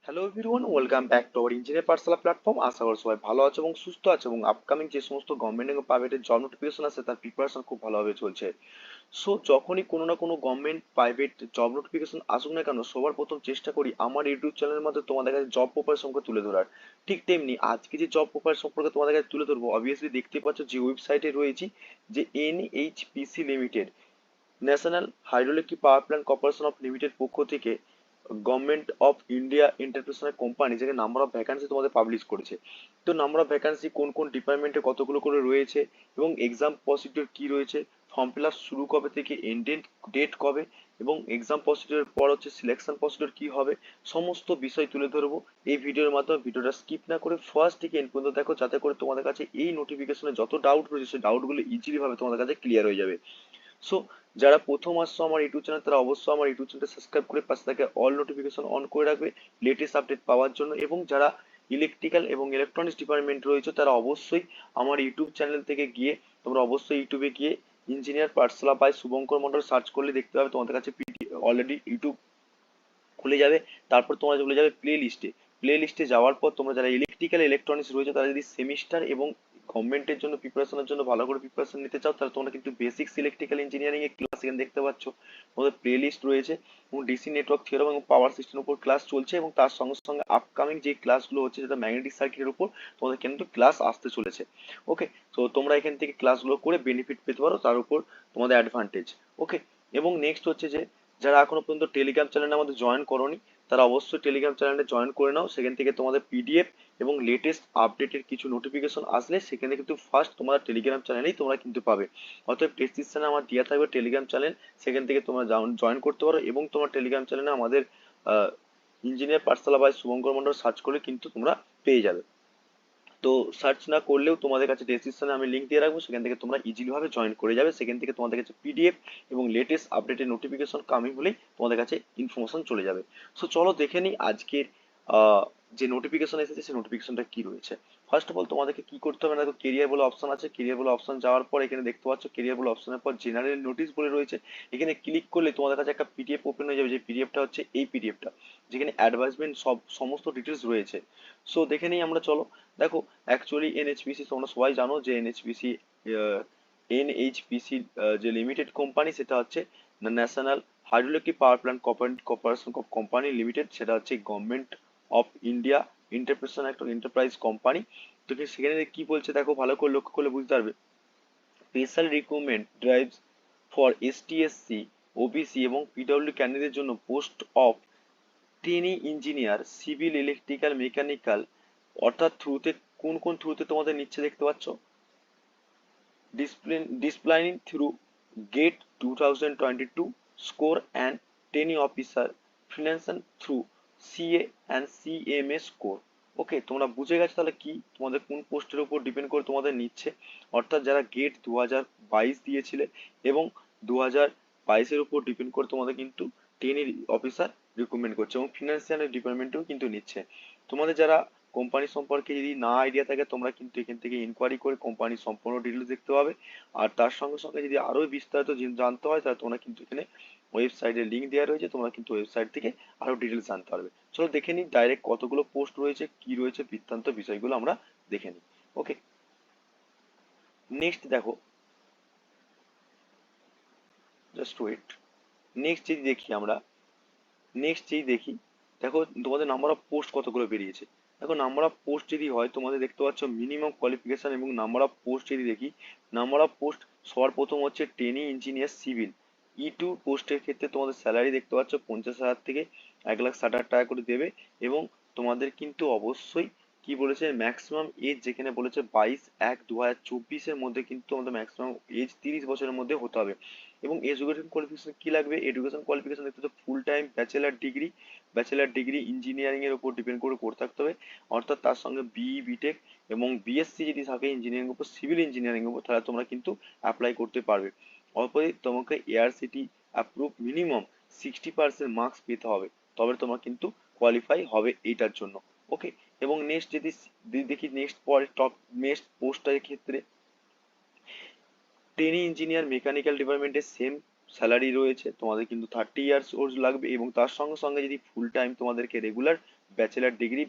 Hello everyone, welcome back to our engineer Pathsala platform. আশা করি সবাই ভালো আছে এবং সুস্থ আছে এবং আপকামিং যে সমস্ত গভর্নমেন্ট এবং প্রাইভেটের জব নোটিফিকেশন আছে তার প্রিপারেশন খুব ভালোভাবে চলছে। সো যখনই কোনো না কোনো গভর্নমেন্ট প্রাইভেট জব নোটিফিকেশন আসুক না কেন, সবার প্রথম চেষ্টা করি আমার ইউটিউব চ্যানেলের মধ্যে তোমাদের কাছে জব প্রোফাইল সম্পর্কে তুলে ধরার। ঠিক তেমনি আজকে যে জব প্রোফাইল সম্পর্কে তোমাদের কাছে তুলে ধরবো, অবভিয়াসলি দেখতে পাচ্ছ যে ওয়েবসাইটে রয়েছি, যে NHPC limited, national hydroelectric power plant corporation of limited পক্ষ থেকে government of India international company যেখানে নাম্বার অফ ভ্যাকান্সি তোমাদের পাবলিশ করেছে। তো নাম্বার অফ ভ্যাকান্সি কোন কোন ডিপার্টমেন্টে কতগুলো করে রয়েছে এবং এক্সাম প্রসিডিওর কি রয়েছে, ফর্ম ফিল আপ শুরু কবে থেকে, এন্ডেড ডেট কবে, এবং এক্সাম প্রসিডিওর পর হচ্ছে সিলেকশন প্রসিডিওর কি হবে, সমস্ত বিষয় তুলে ধরবো এই ভিডিওর মাধ্যমে। ভিডিওটা স্কিপ না করে ফার্স্ট থেকে এন্ড পর্যন্ত দেখো, যাতে করে তোমাদের কাছে এই নোটিফিকেশনে যত ডাউট রয়েছে সেই ডাউটগুলো ইজিলি ভাবে তোমাদের কাছে ক্লিয়ার হয়ে যাবে। সো যারা প্রথম আসছো আমার ইউটিউব চ্যানেল, তারা অবশ্যই আমার ইউটিউব চ্যানেলটা সাবস্ক্রাইব করে পাশে থাকে অল নোটিফিকেশন অন করে রাখবে লেটেস্ট আপডেট পাওয়ার জন্য। এবং যারা ইলেকট্রিক্যাল এবং ইলেকট্রনিক্স ডিপার্টমেন্ট রয়েছে তারা অবশ্যই আমার ইউটিউব চ্যানেল থেকে গিয়ে তোমরা অবশ্যই ইউটিউবে গিয়ে engineer Pathsala by Shubhankar Mondal search করলে দেখতে পাবে তোমাদের কাছে অলরেডি ইউটিউব খুলে যাবে। তারপর তোমরা চলে যাবে প্লে লিস্টে। প্লে লিস্টে যাওয়ার পর তোমরা যারা ইলেকট্রিক্যাল ইলেকট্রনিক্স রয়েছে, তারা যদি সেমিস্টার এবং গভর্নমেন্টের জন্য প্রিপারেশনের জন্য ভালো করে প্রিপারেশন নিতে চাও, তাহলে তোমরা কিন্তু বেসিক্স ইলেকট্রিক্যাল ইঞ্জিনিয়ারিং এর ক্লাস এখানে দেখতে পাচ্ছ। তোমাদের প্লে লিস্ট রয়েছে এবং ডিসি নেটওয়ার্ক থিওরাম এবং পাওয়ার সিস্টেমের উপর ক্লাস চলছে, এবং তার সঙ্গে সঙ্গে আপকামিং যে ক্লাসগুলো হচ্ছে যেটা ম্যাগনেটিক সার্কিটের উপর, তোমাদের কিন্তু ক্লাস আসতে চলেছে। ওকে, তো তোমরা এখান থেকে ক্লাসগুলো করে বেনিফিট পেতে পারো, তার উপর তোমাদের অ্যাডভান্টেজ। ওকে, এবং নেক্সট হচ্ছে যে যারা এখনো পর্যন্ত টেলিগ্রাম চ্যানেলে আমাদের জয়েন করোনি, তারা অবশ্যই টেলিগ্রাম চ্যানেলে জয়েন করে নাও। সেখান থেকে তোমাদের পিডিএফ এবং লেটেস্ট আপডেটের কিছু নোটিফিকেশন আসলে সেখানে কিন্তু ফার্স্ট তোমার টেলিগ্রাম চ্যানেলেই তোমরা কিন্তু পাবে। অতএব ডেসক্রিপশনে আমার দেওয়া থাকবে টেলিগ্রাম চ্যানেল, সেখান থেকে তোমরা জয়েন করতে পারো এবং তোমার টেলিগ্রাম চ্যানেলে আমাদের engineer Pathsala by Shubhankar Mondal search করলে কিন্তু তোমরা পেয়ে যাবে। তো সার্চ না করলেও তোমাদের কাছে ডেসক্রিপশনে আমি লিংক দিয়ে রাখবো, সেখান থেকে তোমরা ইজিলি ভাবে জয়েন করে যাবে। সেখান থেকে তোমাদের কাছে পিডিএফ এবং লেটেস্ট আপডেটের নোটিফিকেশন কামিং হলেই তোমাদের কাছে ইনফরমেশন চলে যাবে। সো চলো দেখে নিই আজকের যে নোটিফিকেশন এসেছে সেই নোটিফিকেশনটা কি রয়েছে। ফার্স্ট অফ অল তোমাদেরকে কি করতে হবে না, দেখো কেরিয়ার বলে অপশন আছে। কেরিয়ার বলে অপশন যাওয়ার পর এখানে দেখতে পাচ্ছ কেরিয়ার বলে অপশনের পর জেনারেল নোটিশ বলে রয়েছে। এখানে ক্লিক করলে তোমাদের কাছে একটা পিডিএফ ওপেন হয়ে যাবে, যে পিডিএফটা হচ্ছে এই পিডিএফটা, যেখানে অ্যাডভাইসমেন্ট সমস্ত ডিটেলস রয়েছে। সো দেখে নিই আমরা, চলো। দেখো, অ্যাকচুয়ালি এনএইচপিসি তোমরা সবাই জানো যে এনএইচপিসি যে লিমিটেড কোম্পানি, সেটা হচ্ছে national hydroelectric power plant corporation of company limited. সেটা হচ্ছে গভর্নমেন্ট অফ ইন্ডিয়া ইন্টারপ্রেশন একটা এন্টারপ্রাইজ কোম্পানি। তো সেখানে কি বলছে দেখো, ভালো করে লক্ষ্য করলে বুঝতে পারবে। Special recruitment drives for STSC, OBC এবং পিডব্লিউ ক্যান্ডিডেটের জন্য post of trainee engineer civil electrical mechanical, অর্থাৎ থ্রুতে কোন কোন থ্রুতে তোমাদের নিচ্ছে দেখতে পাচ্ছ। Disciplining through GATE 2022 score and training officer freelancing through CA and CMA score। ওকে, তোমরা বুঝে গেছো তাহলে কি তোমাদের কোন পোস্টের উপর ডিপেন্ড করে তোমাদের নিচ্ছে। অর্থাৎ যারা গেট 2022 দিয়েছিলে এবং 2022-এর উপর ডিপেন্ড করে তোমাদের কিন্তু ট্রেনিং অফিসার রিক্রুটমেন্ট করছে, এবং ফিনান্সিয়াল ডিপার্টমেন্টেও কিন্তু নিচ্ছে। তোমাদের যারা কোম্পানি সম্পর্কে যদি না আইডিয়া থাকে, তোমরা কিন্তু এখান থেকে ইনকোয়ারি করে কোম্পানির সম্পূর্ণ ডিটেলস দেখতে পাবে। আর তার সঙ্গে সঙ্গে যদি আরো বিস্তারিত জানতে হয়, তাহলে তোমরা কিন্তু এখানে ওয়েবসাইটের লিঙ্ক দেওয়া রয়েছে, তোমরা কিন্তু ওয়েবসাইট থেকে আরো ডিটেলস জানতে পারবে। চলো দেখে নিই ডাইরেক্ট কতগুলো পোস্ট রয়েছে, কি রয়েছে বৃত্তান্ত, বিষয়গুলো আমরা দেখে নিই। ওকে, নেক্সট দেখো, জাস্ট ওয়েট। নেক্সট যদি দেখি আমরা, নেক্সট যেই দেখি, দেখো তোমাদের নাম্বার অফ পোস্ট কতগুলো বেরিয়েছে। দেখো নাম্বার অফ পোস্ট যদি হয়, তোমাদের দেখতে পাচ্ছ মিনিমাম কোয়ালিফিকেশন এবং নাম্বার অফ পোস্ট যদি দেখি, নাম্বার অফ পোস্ট সবার প্রথম হচ্ছে ট্রেনি ইঞ্জিনিয়ার সিভিল E2 পোস্টের ক্ষেত্রে তোমাদের স্যালারি দেখতে পাচ্ছ 50,000 থেকে 1,60,000 টাকা করে দেবে। এবং তোমাদের কিন্তু অবশ্যই কি বলেছে, ম্যাক্সিমাম এজ যেখানে বলেছে 22/1/2024-এর মধ্যে কিন্তু তোমাদের ম্যাক্সিমাম এজ 30 বছরের মধ্যে হতে হবে। এবং এডুকেশন কোয়ালিফিকেশন কি লাগবে, এডুকেশন কোয়ালিফিকেশন দেখতে তো full time bachelor degree engineering এর উপর ডিপেন্ড করে করতে থাকতে হবে। অর্থাৎ তার সঙ্গে বিই বিটেক এবং বিএসসি যদি থাকে ইঞ্জিনিয়ারিং উপর, সিভিল ইঞ্জিনিয়ারিং উপর, তাহলে তোমরা কিন্তু অ্যাপ্লাই করতে পারবে। অপরদিকে তোমাকে এআরসিটি অ্যাপ্রুভ মিনিমাম 60% মার্কস পেতে হবে, তবে তোমরা কিন্তু কোয়ালিফাই হবে এইটার জন্য। ওকে, এবং নেক্সট যদি দেখি, নেক্সট পরে টপ নেক্সট পোস্টের ক্ষেত্রে ট্রেনি ইঞ্জিনিয়ার মেকানিক্যাল ডিপার্টমেন্টে সেম স্যালারি রয়েছে, তোমাদের কিন্তু 30 ইয়ার্স ওল্ড লাগবে। এবং তার সঙ্গে সঙ্গে যদি ফুল টাইম তোমাদেরকে রেগুলার ব্যাচেলার ডিগ্রি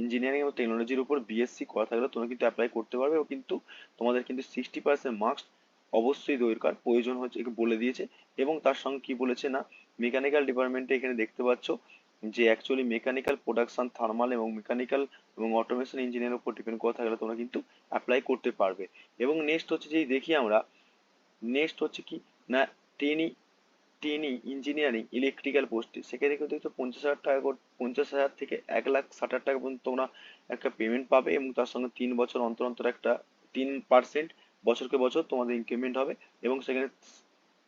ইঞ্জিনিয়ারিং এবং টেকনোলজির উপর বিএসসি করা থাকলে তোমরা কিন্তু অ্যাপ্লাই করতে পারবে, এবং কিন্তু তোমাদের কিন্তু 60% মার্কস অবশ্যই দরকার, প্রয়োজন হচ্ছে বলে দিয়েছে। এবং তার সঙ্গে কি বলেছে না, মেকানিক্যাল ডিপার্টমেন্টে এখানে দেখতে পাচ্ছ যে অ্যাকচুয়ালি মেকানিক্যাল প্রোডাকশন থার্মাল এবং মেকানিক্যাল এবং অটোমেশন ইঞ্জিনিয়ারের উপর ডিপেন্ড করা থাকলে তোমরা কিন্তু অ্যাপ্লাই করতে পারবে। এবং নেক্সট হচ্ছে যেই দেখি আমরা, নেক্সট হচ্ছে কি না, ট্রেনি ট্রেনি ইঞ্জিনিয়ারিং ইলেকট্রিক্যাল পোস্টে, সেখানে কিন্তু একটু 50,000 টাকা 50,000 থেকে 1,60,000 টাকা পর্যন্ত তোমরা একটা পেমেন্ট পাবে, এবং তার সঙ্গে 3 বছর অন্তর অন্তর একটা 3% বছরকে বছর তোমাদের ইনক্রিমেন্ট হবে। এবং সেখানে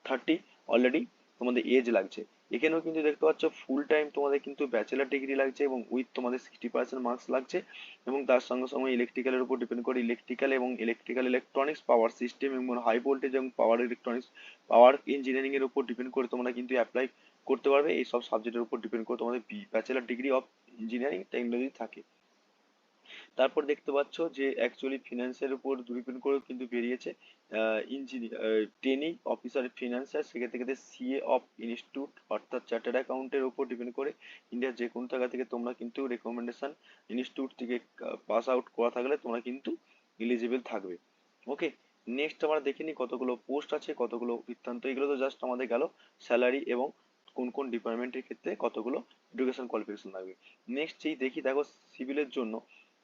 30 অলরেডি তোমাদের এজ লাগছে। এখানেও কিন্তু দেখতে পাচ্ছ ফুল টাইম তোমাদের কিন্তু ব্যাচেলার ডিগ্রি লাগছে, এবং উইথ তোমাদের 60% মার্কস লাগছে। এবং তার সঙ্গে সঙ্গে ইলেকট্রিক্যালের উপর ডিপেন্ড করে ইলেকট্রিক্যাল এবং ইলেকট্রিক্যাল ইলেকট্রনিক্স পাওয়ার সিস্টেম এবং হাই ভোল্টেজ এবং পাওয়ার ইলেকট্রনিক্স পাওয়ার ইঞ্জিনিয়ারিং এর উপর ডিপেন্ড করে তোমরা কিন্তু অ্যাপ্লাই করতে পারবে। এই সব সাবজেক্টের উপর ডিপেন্ড করে তোমাদের bachelor degree of engineering technology থাকে। তারপর দেখতে পাচ্ছ যে অ্যাকচুয়ালি ফিনান্সের উপর ডিপেন্ড করে কিন্তু বেরিয়েছে ইঞ্জিনিয়ার ট্রেনিং অফিসার ফিনান্সার, সেক্ষেত্রে ক্ষেত্রে সিএ অফ ইনস্টিটিউট অর্থাৎ চার্টার্ড অ্যাকাউন্টের উপর ডিপেন্ড করে ইন্ডিয়ার যে কোনো জায়গা থেকে তোমরা কিন্তু রেকমেন্ডেশন ইনস্টিটিউট থেকে পাস আউট করা থাকলে তোমরা কিন্তু এলিজিবল থাকবে। ওকে, নেক্সট আমরা দেখে নিই কতগুলো পোস্ট আছে, কতগুলো বৃত্তান্ত। এগুলো তো জাস্ট আমাদের গেল স্যালারি এবং কোন কোন ডিপার্টমেন্টের ক্ষেত্রে কতগুলো এডুকেশন কোয়ালিফিকেশন লাগবে। নেক্সট যেই দেখি দেখো সিভিলের জন্য,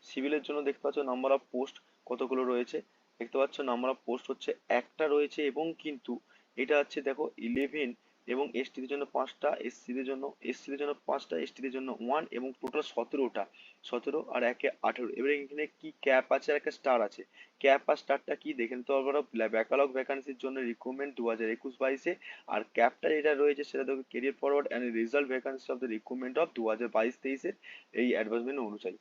সিভিলের জন্য দেখতে পাচ্ছ নাম্বার অফ পোস্ট কতগুলো রয়েছে। দেখতে পাচ্ছ নাম্বার অফ পোস্ট হচ্ছে একটা রয়েছে, এবং কিন্তু এটা হচ্ছে দেখো 11, এবং এসটি দের জন্য 5টা, এসসি দের জন্য 5টা, এসটি দের জন্য 1, এবং টোটাল 17টা। 17 আর একে 18। এবারে এখানে কি ক্যাপ আছে আর একটা স্টার আছে। ক্যাপ আর স্টারটা কি দেখে নিতে পারবো, ব্যাকলগ ভ্যাকান্সির জন্য রিক্রুটমেন্ট 2021-22-এ। আর ক্যাপটা যেটা রয়েছে সেটা দেখো career forward and result vacancy of the recruitment of 2022-23-এর এই অ্যাডভার্টাইজমেন্ট অনুযায়ী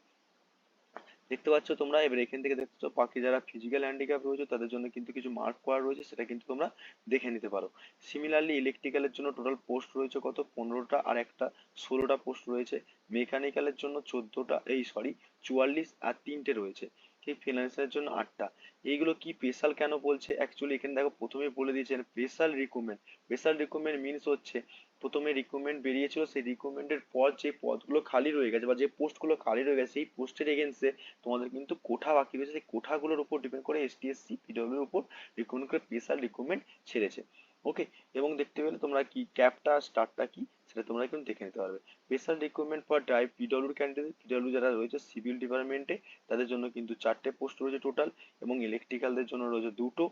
দেখতে পাচ্ছ তোমরা। এবার এখান থেকে দেখতে পাচ্ছ বাকি যারা ফিজিক্যাল হ্যান্ডিক্যাপ রয়েছে তাদের জন্য কিন্তু কিছু মার্ক করা রয়েছে, সেটা কিন্তু তোমরা দেখে নিতে পারো। সিমিলারলি ইলেকট্রিক্যালের জন্য টোটাল পোস্ট রয়েছে কত, 15টা, আর একটা 16টা পোস্ট রয়েছে। মেকানিক্যালের জন্য 14টা, এই সরি 44, আর 3টে রয়েছে। ঠিক ফিনান্সের জন্য 8টা। এইগুলো কি স্পেশাল কেন বলছে, অ্যাকচুয়ালি এখানে দেখো প্রথমে বলে দিয়েছে special recruitment. Special recruitment means হচ্ছে প্রথমে রিক্রুটমেন্ট বেরিয়েছিল, সেই রিক্রুটমেন্টের পর যে পদগুলো খালি রয়ে গেছে বা যে পোস্টগুলো খালি রয়ে গেছে সেই পোস্টের এগেন্সে তোমাদের কিন্তু কোঠা বাকি রয়েছে, সেই কোঠাগুলোর উপর ডিপেন্ড করে এসটিএসসি পিডব্লিউ এর উপর রিক্রুটমেন্ট করে স্পেশাল রিক্রুটমেন্ট ছেড়েছে। ওকে, এবং দেখতে পেলে তোমরা কি ক্যাপটা স্টারটা কি সেটা তোমরা কিন্তু দেখে নিতে পারবে। Special recruitment for drive PW candidate, PW যারা রয়েছে সিভিল ডিপার্টমেন্টে তাদের জন্য কিন্তু 4টে পোস্ট রয়েছে টোটাল, এবং ইলেকট্রিক্যালদের জন্য রয়েছে দুটো,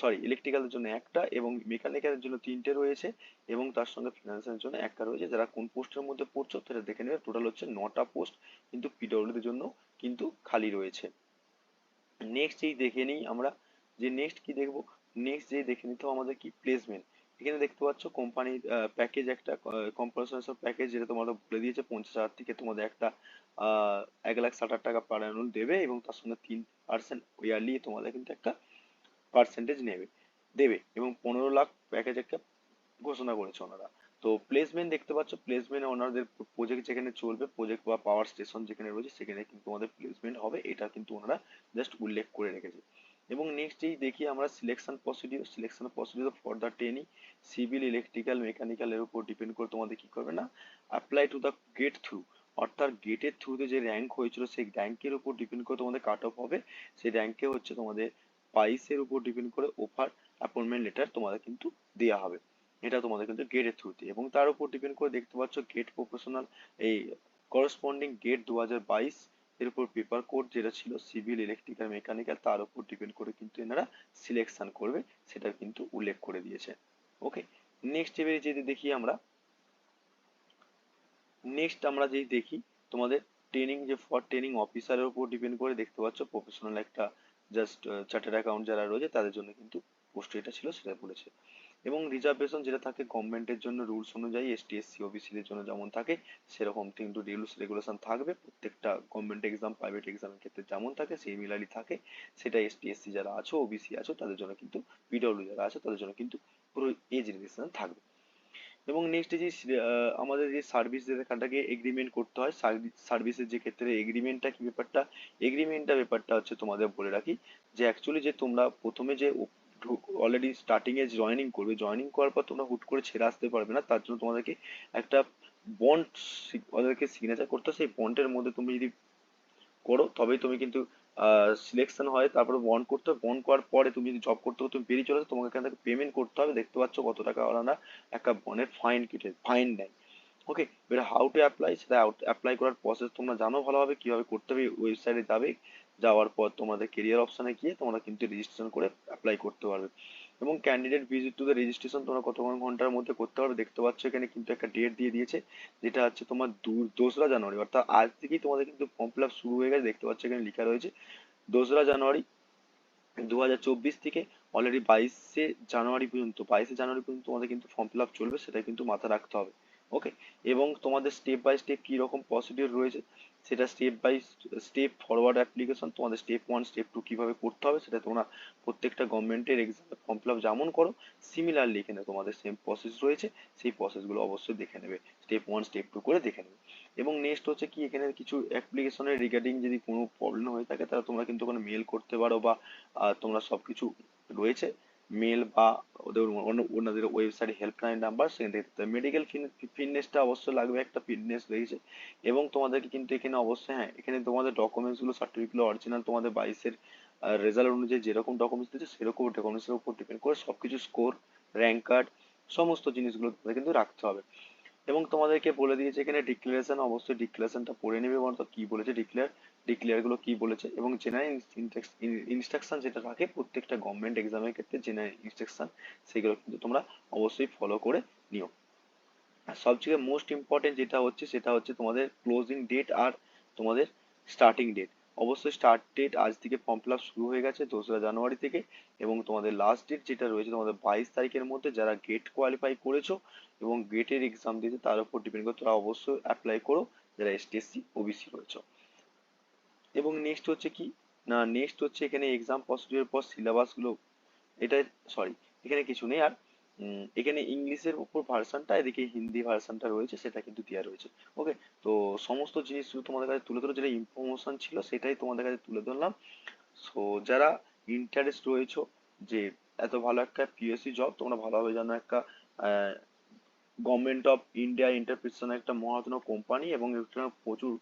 সরি ইলেকট্রিক্যালের জন্য একটা, এবং মেকানিক্যালের জন্য 3টে রয়েছে, এবং তার সঙ্গে ফিনান্সের জন্য একটা রয়েছে। যারা কোন পোস্টের মধ্যে পড়ছো সেটা দেখে নেবে। টোটাল হচ্ছে 9টা পোস্ট কিন্তু পিডব্লিউ দের জন্য কিন্তু খালি রয়েছে। নেক্সট যেই দেখে নিই আমরা, যে নেক্সট কি দেখবো, নেক্সট যে দেখে নিতে হবে আমাদের কি প্লেসমেন্ট। এখানে দেখতে পাচ্ছ কোম্পানির প্যাকেজ, একটা কম্পালসারি প্যাকেজ যেটা তোমাদের বলে দিয়েছে 50,000 থেকে তোমাদের একটা 1,60,000 টাকা পার অ্যানুয়াল দেবে, এবং তার সঙ্গে 3% ইয়ারলি তোমাদের কিন্তু একটা পার্সেন্টেজ নেবে দেবে, এবং 15 লাখ প্যাকেজ একটা ঘোষণা করেছে ওনারা। তো প্লেসমেন্ট দেখতে পাচ্ছ, প্লেসমেন্ট ওনাদের প্রজেক্ট যেখানে চলবে, প্রজেক্ট বা পাওয়ার স্টেশন যেখানে রয়েছে সেখানে কিন্তু তোমাদের প্লেসমেন্ট হবে, এটা কিন্তু ওনারা জাস্ট উল্লেখ করে রেখেছে। এবং নেক্সট যেই দেখি আমরা selection procedure for the training civil electrical mechanical এর উপর ডিপেন্ড করে তোমাদের কি করবে না, apply to the gate through, অর্থাৎ গেটের থ্রুতে যে র্যাঙ্ক হয়েছিল সেই র্যাঙ্কের উপর ডিপেন্ড করে তোমাদের কাট অফ হবে। সেই র্যাঙ্কে হচ্ছে তোমাদের 22-এর উপর ডিপেন্ড করে অফার অ্যাপয়েন্টমেন্ট লেটার তোমাদের কিন্তু দেওয়া হবে। এটা তোমাদের কিন্তু গেটের থ্রুতে, এবং তার উপর ডিপেন্ড করে দেখতে পাচ্ছ গেট প্রফেশনাল এই করসপন্ডিং গেট 2022 এর উপর পেপার কোড যেটা ছিল সিভিল ইলেকট্রিক্যাল মেকানিক্যাল, তার উপর ডিপেন্ড করে কিন্তু এনারা সিলেকশন করবে, সেটা কিন্তু উল্লেখ করে দিয়েছে। ওকে, নেক্সট এবারে যদি দেখি আমরা, নেক্সট আমরা যেই দেখি তোমাদের ট্রেনিং, যে ফর ট্রেনিং অফিসারের উপর ডিপেন্ড করে দেখতে পাচ্ছ প্রফেশনাল একটা জাস্ট চার্টার্ড অ্যাকাউন্ট যারা রয়েছে তাদের জন্য কিন্তু পোস্ট এটা ছিল সেটা বলেছে। এবং রিজার্ভেশন যেটা থাকে গভর্নমেন্টের জন্য রুলস অনুযায়ী এসটি এসসি ওবিসি দের জন্য যেমন থাকে সেরকম কিন্তু রুলস রেগুলেশন থাকবে প্রত্যেকটা গভর্নমেন্ট এক্সাম প্রাইভেট এক্সামের ক্ষেত্রে যেমন থাকে সেই মিলালি থাকে, সেটা এসটি এসসি যারা আছো ওবিসি আছো তাদের জন্য কিন্তু, পিডব্লিউ যারা আছে তাদের জন্য কিন্তু পুরো এজ রিলেশন থাকবে। এবং নেক্সট যে আমাদের যে সার্ভিস যেখানটাকে এগ্রিমেন্ট করতে হয়, সার্ভিসের যে ক্ষেত্রে এগ্রিমেন্টটা কি ব্যাপারটা, এগ্রিমেন্টটা ব্যাপারটা হচ্ছে তোমাদের বলে রাখি যে অ্যাকচুয়ালি যে তোমরা প্রথমে যে অলরেডি স্টার্টিং এ জয়েনিং করবে, জয়েনিং করার পর তোমরা হুট করে ছেড়ে আসতে পারবে না, তার জন্য তোমাদেরকে একটা বন্ড ওদেরকে সিগনেচার করতে হয়, সেই বন্ডের মধ্যে তুমি যদি করো তবেই তুমি কিন্তু সিলেকশন হয়। তারপরে বন্ড করতে হবে, বন্ড করার পরে তুমি যদি জব করতে করতে তুমি বেরিয়ে চলে আসো, তোমাকে এখান থেকে পেমেন্ট করতে হবে। দেখতে পাচ্ছ কত টাকা ওরা একটা বন্ডের ফাইন নেয়। ওকে, এবার হাউ টু অ্যাপ্লাই, সেটা অ্যাপ্লাই করার প্রসেস তোমরা জানো ভালোভাবে, কিভাবে করতে হবে। ওয়েবসাইটে যাবে, যাওয়ার পর তোমাদের কেরিয়ার অপশনে গিয়ে তোমরা কিন্তু রেজিস্ট্রেশন করে অ্যাপ্লাই করতে পারবে। এবং candidate visit to the registration তোমরা কতক্ষণ ঘন্টার মধ্যে করতে পারবে দেখতে পাচ্ছ এখানে কিন্তু একটা ডেট দিয়ে দিয়েছে, যেটা হচ্ছে তোমার 2রা জানুয়ারি, অর্থাৎ আজ থেকেই তোমাদের কিন্তু ফর্ম ফিল আপ শুরু হয়ে গেছে। দেখতে পাচ্ছ এখানে লেখা রয়েছে 2রা জানুয়ারি 2024 থেকে অলরেডি 22শে জানুয়ারি পর্যন্ত তোমাদের কিন্তু ফর্ম ফিল আপ চলবে, সেটা কিন্তু মাথায় রাখতে হবে। ওকে, এবং তোমাদের স্টেপ বাই স্টেপ কি রকম প্রসিডিউর রয়েছে, সেটা step by step forward application, তোমাদের স্টেপ 1 স্টেপ 2 কিভাবে করতে হবে, সেটা তোমরা প্রত্যেকটা গভর্নমেন্টের এক্সামে ফর্ম ফিল আপ যেমন করো সিমিলারলি এখানে তোমাদের সেম প্রসেস রয়েছে। সেই প্রসেসগুলো অবশ্যই দেখে নেবে, স্টেপ 1 স্টেপ 2 করে দেখে নেবে। এবং নেক্সট হচ্ছে কি, এখানে কিছু অ্যাপ্লিকেশনের রিগার্ডিং যদি কোনো প্রবলেম হয়ে থাকে তাহলে তোমরা কিন্তু ওখানে মেল করতে পারো, বা তোমরা সবকিছু রয়েছে মেল বা ওদের ওনাদের ওয়েবসাইটে হেল্পলাইন নাম্বার, সেখান থেকে মেডিকেল ফিটনেসটা অবশ্যই লাগবে, একটা ফিটনেস রয়েছে। এবং তোমাদেরকে কিন্তু এখানে অবশ্যই, হ্যাঁ, এখানে তোমাদের ডকুমেন্টস গুলো সার্টিফিকেট গুলো অরিজিনাল, তোমাদের 22-এর রেজাল্ট অনুযায়ী যেরকম ডকুমেন্টস দিচ্ছে সেরকম ডকুমেন্টসের উপর ডিপেন্ড করে সবকিছু স্কোর, র্যাঙ্ক কার্ড, সমস্ত জিনিসগুলো তোমাদের কিন্তু রাখতে হবে। এবং তোমাদেরকে বলে দিয়েছে এখানে ডিক্লারেশন, অবশ্যই ডিক্লারেশনটা পড়ে নেবে, বলতো কি বলেছে ডিক্লেয়ার গুলো কি বলেছে। এবং জেনারেল ইনস্ট্রাকশন যেটা থাকে প্রত্যেকটা গভর্নমেন্ট এক্সামের ক্ষেত্রে, জেনারেল ইনস্ট্রাকশন সেগুলো কিন্তু তোমরা অবশ্যই ফলো করে নিও। আর সবথেকে মোস্ট ইম্পর্টেন্ট যেটা হচ্ছে সেটা হচ্ছে তোমাদের ক্লোজিং ডেট আর তোমাদের স্টার্টিং ডেট। অবশ্যই স্টার্ট ডেট আজ থেকে ফর্ম ফিল আপ শুরু হয়ে গেছে 2রা জানুয়ারি থেকে, এবং তোমাদের লাস্ট ডেট যেটা রয়েছে তোমাদের 22 তারিখের মধ্যে। যারা গেট কোয়ালিফাই করেছো এবং গেটের এক্সাম দিয়েছে তার উপর ডিপেন্ড করে তারা অবশ্যই অ্যাপ্লাই করো, যারা এসটি এসসি ওবিসি রয়েছে। এবং নেক্সট হচ্ছে কি, না নেক্সট হচ্ছে এখানে এক্সাম প্রসিডিউর পর সিলেবাস গুলো, এটা সরি, এখানে কিছু নেই আর। এখানে ইংলিশের উপর ভার্সানটা, এদিকে হিন্দি ভার্সানটা রয়েছে, সেটা কিন্তু দেওয়া রয়েছে। ওকে, তো সমস্ত জিনিস শুধু তোমাদের কাছে তুলে ধরো, যেটা ইনফরমেশন ছিল সেটাই তোমাদের কাছে তুলে ধরলাম। সো যারা ইন্টারেস্ট রয়েছে যে এত ভালো একটা পিএসসি জব তোমরা ভালোভাবে জানো, একটা গভর্নমেন্ট অফ ইন্ডিয়া এন্টারপ্রাইজ একটা মহাতম কোম্পানি, এবং এখানে প্রচুর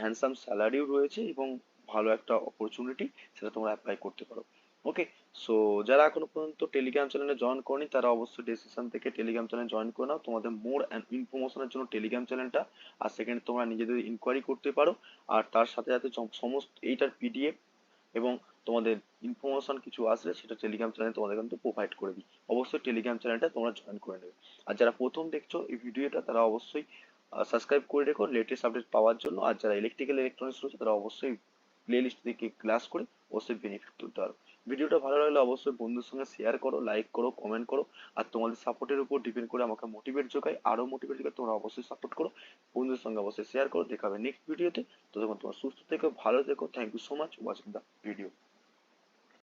হ্যান্ডসাম স্যালারিও রয়েছে এবং ভালো একটা অপরচুনিটি, সেটা তোমরা অ্যাপ্লাই করতে পারো। ওকে, সো যারা এখনো পর্যন্ত টেলিগ্রাম চ্যানেলে জয়েন করনি তারা অবশ্যই ডেসক্রিপশন থেকে টেলিগ্রাম চ্যানেল জয়েন করে নাও, তোমাদের মোর ইনফরমেশনের জন্য টেলিগ্রাম চ্যানেলটা। আর সেখানে তোমরা নিজেদের ইনকোয়ারি করতে পারো। আর তার সাথে সাথে সমস্ত এইটার পিডিএফ এবং তোমাদের ইনফরমেশন কিছু আসলে সেটা টেলিগ্রাম চ্যানেলে তোমাদের কিন্তু প্রোভাইড করে দিই। অবশ্যই টেলিগ্রাম চ্যানেলটা তোমরা জয়েন করে নেবে। আর যারা প্রথম দেখছো এই ভিডিওটা তারা অবশ্যই সাবস্ক্রাইব করে রেখো লেটেস্ট আপডেট পাওয়ার জন্য। আর যারা ইলেকট্রিক্যাল ইলেকট্রনিক্স রয়েছে তারা অবশ্যই প্লে লিস্ট থেকে ক্লাস করে অবশ্যই বেনিফিট তুলতে পারো। ভিডিওটা ভালো লাগলে অবশ্যই বন্ধুর সঙ্গে শেয়ার করো, লাইক করো, কমেন্ট করো। আর তোমাদের সাপোর্টের উপর ডিপেন্ড করে আমাকে মোটিভেট যোগায়, আরো মোটিভেট যোগায়, তোমরা অবশ্যই সাপোর্ট করো, বন্ধুদের সঙ্গে অবশ্যই শেয়ার করো। দেখা হবে নেক্সট ভিডিওতে। ততক্ষণ তোমরা সুস্থ থেকো, ভালো থেকো। Thank you so much watching the video.